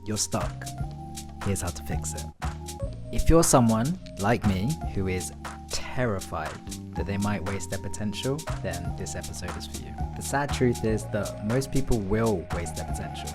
You're stuck. Here's how to fix it. If you're someone like me who is terrified that they might waste their potential, then this episode is for you. The sad truth is that most people will waste their potential.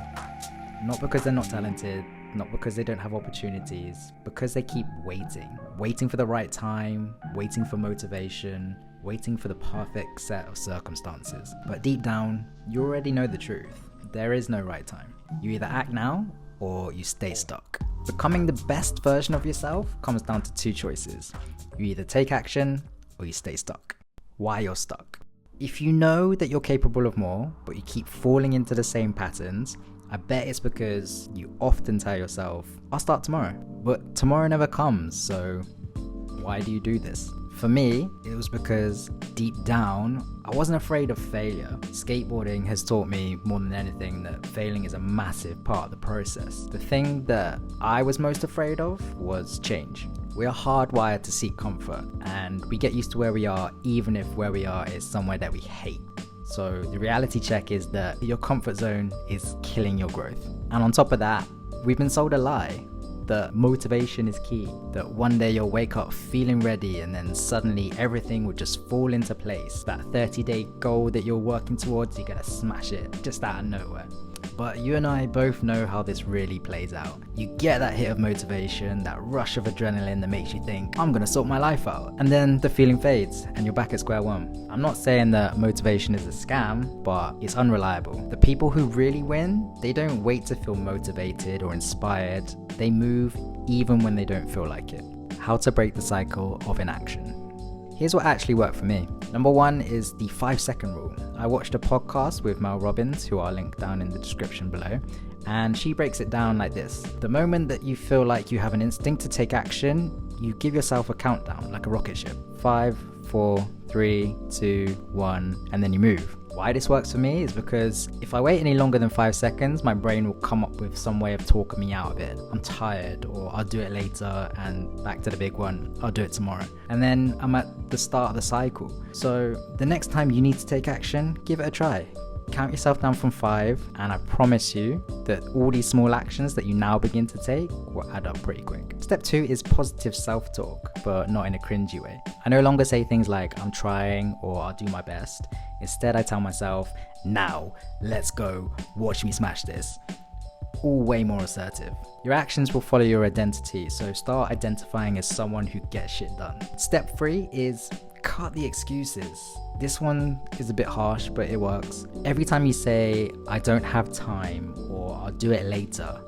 Not because they're not talented, not because they don't have opportunities, because they keep waiting for the right time, waiting for motivation, waiting for the perfect set of circumstances. But deep down, you already know the truth. There is no right time. You either act now or you stay stuck. Becoming the best version of yourself comes down to two choices. You either take action or you stay stuck. Why you're stuck? If you know that you're capable of more, but you keep falling into the same patterns, I bet it's because you often tell yourself, I'll start tomorrow. But tomorrow never comes, so why do you do this? For me, it was because deep down, I wasn't afraid of failure. Skateboarding has taught me more than anything that failing is a massive part of the process. The thing that I was most afraid of was change. We are hardwired to seek comfort, and we get used to where we are even if where we are is somewhere that we hate. So the reality check is that your comfort zone is killing your growth. And on top of that, we've been sold a lie that motivation is key, that one day you'll wake up feeling ready and then suddenly everything will just fall into place. That 30-day goal that you're working towards, you're gonna smash it just out of nowhere. But you and I both know how this really plays out. You get that hit of motivation, that rush of adrenaline that makes you think, I'm gonna sort my life out. And then the feeling fades and you're back at square one. I'm not saying that motivation is a scam, but it's unreliable. The people who really win, they don't wait to feel motivated or inspired. They move even when they don't feel like it. How to break the cycle of inaction. Here's what actually worked for me. Number one is the 5-second rule. I watched a podcast with Mel Robbins, who I'll link down in the description below, and she breaks it down like this. The moment that you feel like you have an instinct to take action, you give yourself a countdown, like a rocket ship. 5, 4, 3, 2, 1, and then you move. Why this works for me is because if I wait any longer than 5 seconds, my brain will come up with some way of talking me out of it. I'm tired, or I'll do it later, and back to the big one, I'll do it tomorrow. And then I'm at the start of the cycle. So the next time you need to take action, give it a try. Count yourself down from 5, and I promise you that all these small actions that you now begin to take will add up pretty quick. Step 2 is positive self-talk, but not in a cringy way. I no longer say things like, I'm trying, or I'll do my best. Instead, I tell myself, now, let's go, watch me smash this. All way more assertive. Your actions will follow your identity, so start identifying as someone who gets shit done. Step 3 is cut the excuses. This one is a bit harsh, but it works. Every time you say, I don't have time, or I'll do it later,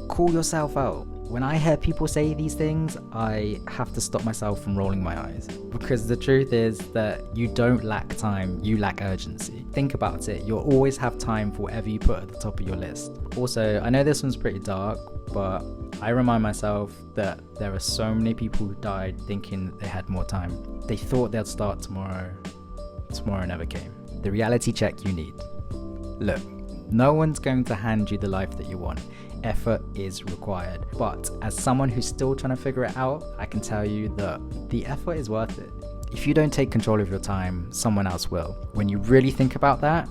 call yourself out. When I hear people say these things, I have to stop myself from rolling my eyes. Because the truth is that you don't lack time, you lack urgency. Think about it, you'll always have time for whatever you put at the top of your list. Also, I know this one's pretty dark, but I remind myself that there are so many people who died thinking they had more time. They thought they'd start tomorrow. Tomorrow never came. The reality check you need. Look, no one's going to hand you the life that you want. Effort is required. But as someone who's still trying to figure it out, I can tell you that the effort is worth it. If you don't take control of your time, someone else will. When you really think about that,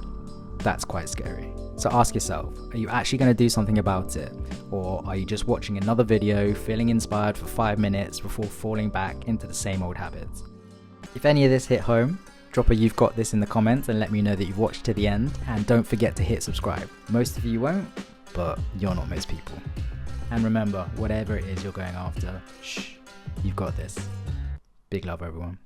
that's quite scary. So ask yourself, are you actually going to do something about it? Or are you just watching another video, feeling inspired for 5 minutes before falling back into the same old habits? If any of this hit home, drop a "you've got this" in the comments and let me know that you've watched to the end. And don't forget to hit subscribe. Most of you won't, but you're not most people. And remember, whatever it is you're going after, shh, you've got this. Big love, everyone.